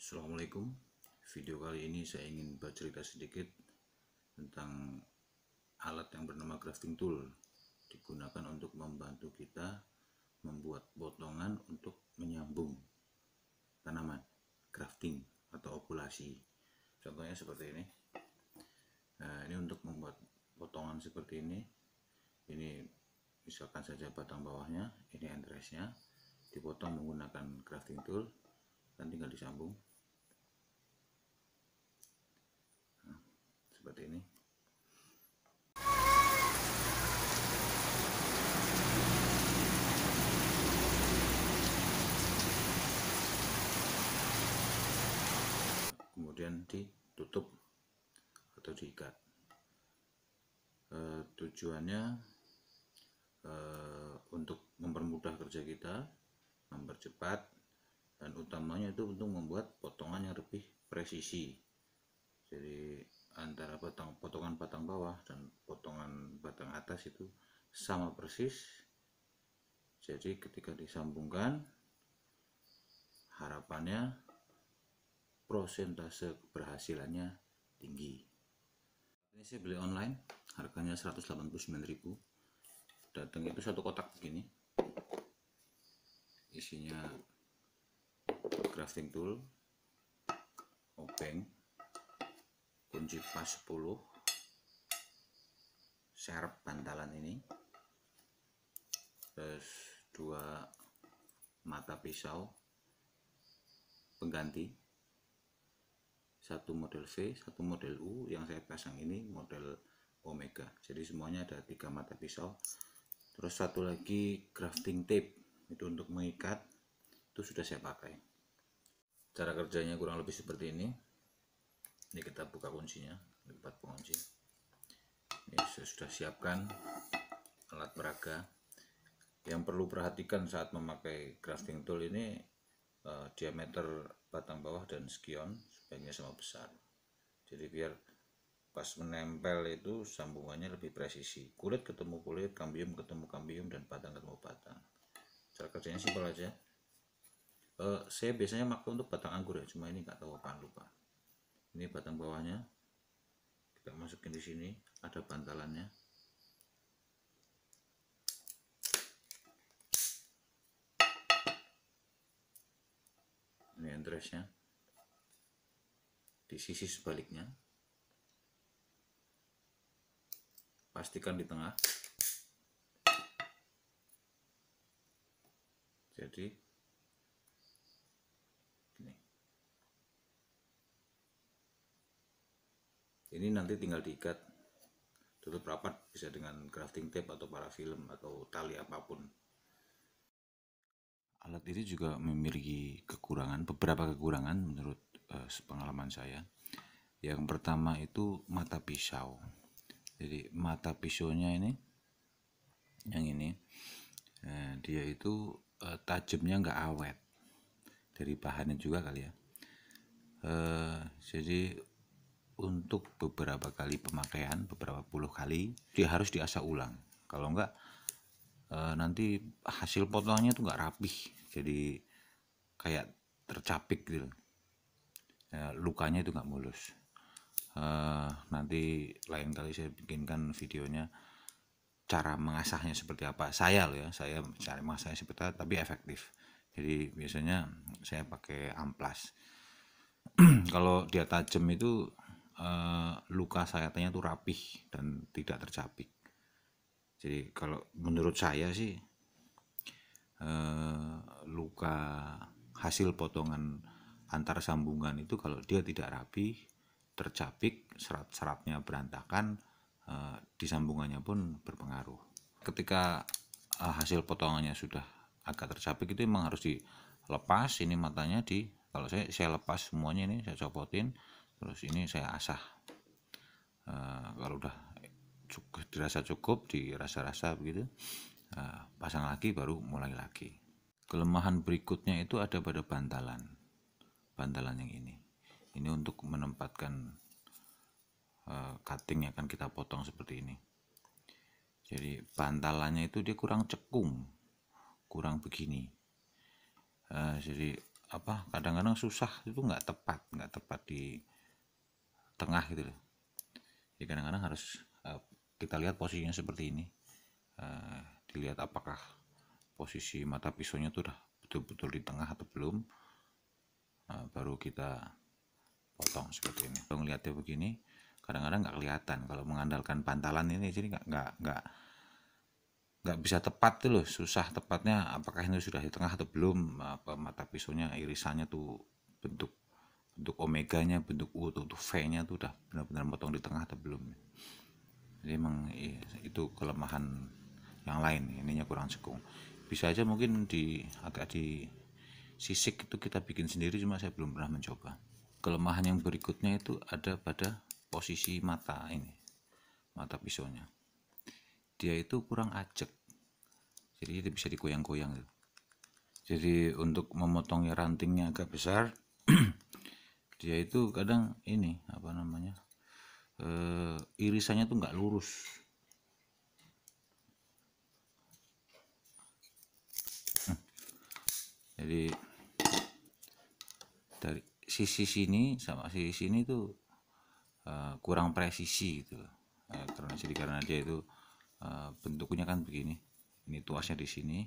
Assalamualaikum. Video kali ini saya ingin bercerita sedikit tentang alat yang bernama grafting tool, digunakan untuk membantu kita membuat potongan untuk menyambung tanaman, grafting atau okulasi. Contohnya seperti ini. Nah, ini untuk membuat potongan seperti ini misalkan saja batang bawahnya, ini entrestnya, dipotong menggunakan grafting tool dan tinggal disambung seperti ini. Kemudian ditutup atau diikat. Tujuannya untuk mempermudah kerja kita, mempercepat, dan utamanya itu untuk membuat potongan yang lebih presisi. Jadi antara potongan batang bawah dan potongan batang atas itu sama persis. Jadi ketika disambungkan, harapannya prosentase keberhasilannya tinggi. Ini saya beli online, harganya 189.000. Datang itu satu kotak begini, isinya grafting tool, obeng, kunci pas 10, serep bantalan ini, terus 2 mata pisau pengganti, satu model V, satu model U. Yang saya pasang ini model Omega. Jadi semuanya ada 3 mata pisau. Terus satu lagi grafting tape, itu untuk mengikat, itu sudah saya pakai. Cara kerjanya kurang lebih seperti ini. Ini kita buka kuncinya, lipat pengunci. Ini saya sudah siapkan alat peraga. Yang perlu perhatikan saat memakai grafting tool ini, diameter batang bawah dan spion sebaiknya sama besar. Jadi biar pas menempel itu sambungannya lebih presisi. Kulit ketemu kulit, kambium ketemu kambium, dan batang ketemu batang. Cara kerjanya simpel aja. Saya biasanya pakai untuk batang anggur ya, cuma ini nggak tahu apaan, lupa. Ini batang bawahnya, kita masukin di sini, ada bantalannya. Ini entrestnya. Di sisi sebaliknya, pastikan di tengah. Jadi ini nanti tinggal diikat, tutup rapat, bisa dengan grafting tape atau parafilm atau tali apapun. Alat ini juga memiliki beberapa kekurangan menurut pengalaman saya. Yang pertama itu mata pisau. Jadi mata pisaunya ini, yang ini, dia itu tajamnya nggak awet, dari bahannya juga kali ya. Jadi untuk beberapa kali pemakaian, beberapa puluh kali, dia harus diasah ulang. Kalau enggak, nanti hasil potongannya tuh nggak rapih, jadi kayak tercapik gitu. Lukanya itu nggak mulus. Nanti lain kali saya bikinkan videonya cara mengasahnya seperti apa. Saya cara mengasahnya seperti apa, tapi efektif. Jadi biasanya saya pakai amplas. Kalau dia tajam itu luka sayatannya tuh rapih dan tidak tercapik. Jadi kalau menurut saya sih luka hasil potongan antar sambungan itu kalau dia tidak rapi, tercapik, serat-seratnya berantakan, di sambungannya pun berpengaruh. Ketika hasil potongannya sudah agak tercapik itu memang harus dilepas. Ini matanya kalau saya lepas semuanya, ini saya copotin, terus ini saya asah. Kalau udah dirasa cukup, dirasa-rasa begitu, pasang lagi, baru mulai lagi. Kelemahan berikutnya itu ada pada bantalan yang ini untuk menempatkan cutting yang akan kita potong seperti ini. Jadi bantalannya itu dia kurang cekung, kurang begini. Jadi kadang-kadang susah, itu nggak tepat di tengah gitu loh. Jadi kadang-kadang harus kita lihat posisinya seperti ini, dilihat apakah posisi mata pisaunya tuh udah betul-betul di tengah atau belum, baru kita potong seperti ini. Kalau ngeliatnya begini kadang-kadang nggak kelihatan kalau mengandalkan pantalan ini, jadi nggak bisa tepat tuh loh, susah tepatnya apakah ini sudah di tengah atau belum, mata pisaunya irisannya tuh bentuk omeganya, bentuk U atau V nya tuh udah benar-benar potong di tengah atau belum. Jadi emang itu kelemahan yang lain, ininya kurang sekung. Bisa aja mungkin agak di sisik itu kita bikin sendiri, cuma saya belum pernah mencoba. Kelemahan yang berikutnya itu ada pada posisi mata ini, mata pisaunya. Dia itu kurang ajek, jadi dia bisa digoyang-goyang. Jadi untuk memotongnya rantingnya agak besar, dia itu kadang ini irisannya tuh nggak lurus. Jadi dari sisi sini sama sisi sini tuh kurang presisi gitu. Karena dia itu bentuknya kan begini. Ini tuasnya di sini.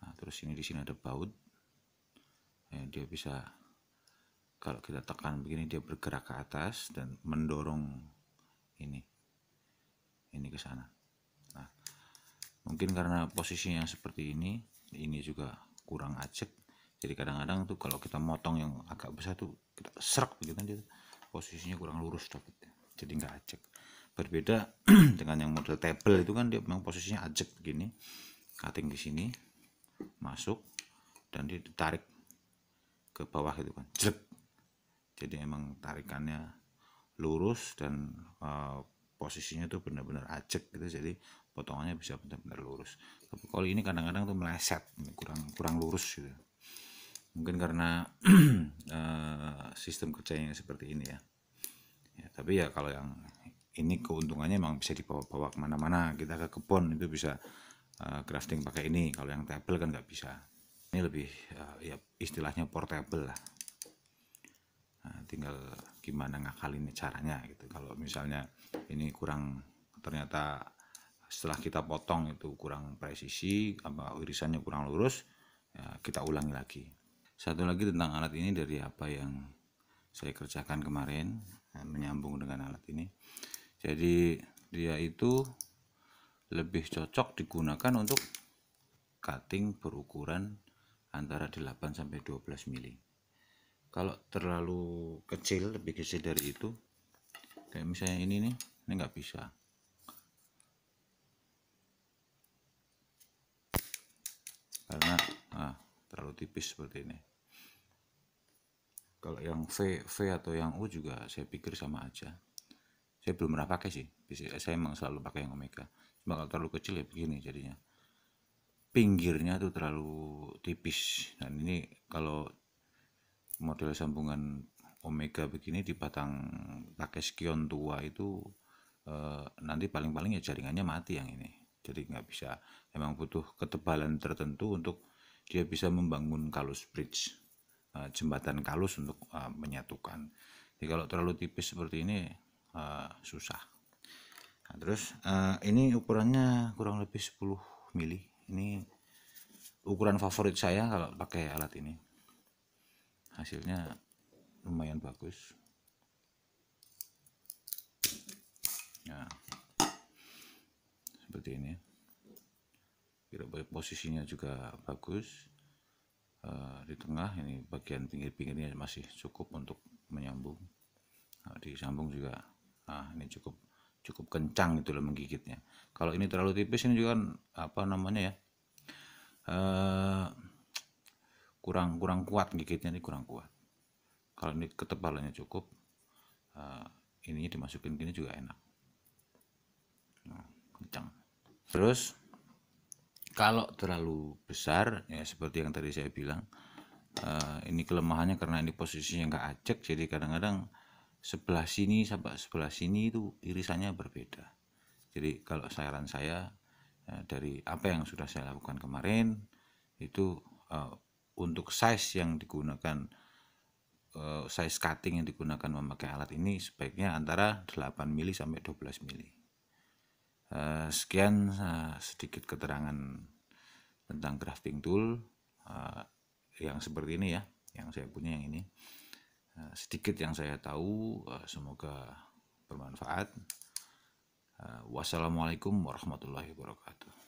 Nah, terus ini di sini ada baut. Dia bisa, kalau kita tekan begini dia bergerak ke atas dan mendorong ini ke sana. Nah, mungkin karena posisinya seperti ini juga kurang ajek. Jadi kadang-kadang tuh kalau kita motong yang agak besar tuh kita serak begitu, dia posisinya kurang lurus dapat, jadi nggak ajek. Berbeda dengan yang model table itu kan dia memang posisinya ajek begini, cutting di sini masuk dan dia ditarik ke bawah gitu kan, jelek. Jadi emang tarikannya lurus dan posisinya tuh benar-benar ajek gitu, jadi potongannya bisa benar-benar lurus. Tapi kalau ini kadang-kadang tuh meleset, kurang lurus gitu. Mungkin karena sistem kerjanya seperti ini ya. Tapi ya kalau yang ini keuntungannya emang bisa dibawa-bawa kemana-mana, kita ke kebun itu bisa grafting pakai ini. Kalau yang table kan nggak bisa. Ini lebih ya istilahnya portable lah. Nah, tinggal gimana ngakalin caranya gitu. Kalau misalnya ini ternyata setelah kita potong itu kurang presisi, irisannya kurang lurus, ya kita ulangi lagi. Satu lagi tentang alat ini, dari apa yang saya kerjakan kemarin, menyambung dengan alat ini. Jadi dia itu lebih cocok digunakan untuk cutting berukuran antara 8 sampai 12 mili. Kalau terlalu kecil, lebih kecil dari itu, kayak misalnya ini nggak bisa. Karena terlalu tipis seperti ini. Kalau yang V atau yang U juga saya pikir sama aja. Saya belum pernah pakai sih. Saya emang selalu pakai yang Omega. Cuma kalau terlalu kecil ya begini jadinya. Pinggirnya tuh terlalu tipis. Dan ini kalau model sambungan Omega begini dipasang pakai spion tua itu nanti paling-paling ya jaringannya mati yang ini. Jadi nggak bisa. Emang butuh ketebalan tertentu untuk dia bisa membangun kalus bridge, jembatan kalus untuk menyatukan. Jadi kalau terlalu tipis seperti ini susah. Nah, terus ini ukurannya kurang lebih 10 mili. Ini ukuran favorit saya kalau pakai alat ini. Hasilnya lumayan bagus. Nah, seperti ini. Kira posisinya juga bagus. Di tengah ini bagian pinggir-pinggirnya masih cukup untuk menyambung. Nah, disambung juga. Ini cukup kencang itu loh menggigitnya. Kalau ini terlalu tipis ini juga kan kurang kuat gigitnya, ini kurang kuat. Kalau ini ketebalannya cukup, ininya dimasukin gini juga enak. Kencang. Terus kalau terlalu besar ya seperti yang tadi saya bilang, ini kelemahannya karena ini posisinya nggak ajak, jadi kadang-kadang sebelah sini sampai sebelah sini itu irisannya berbeda. Jadi kalau saran saya dari apa yang sudah saya lakukan kemarin itu untuk size yang digunakan, size cutting yang digunakan memakai alat ini sebaiknya antara 8 mili sampai 12 mili. Sekian sedikit keterangan tentang grafting tool yang seperti ini ya, yang saya punya yang ini. Sedikit yang saya tahu, semoga bermanfaat. Wassalamualaikum warahmatullahi wabarakatuh.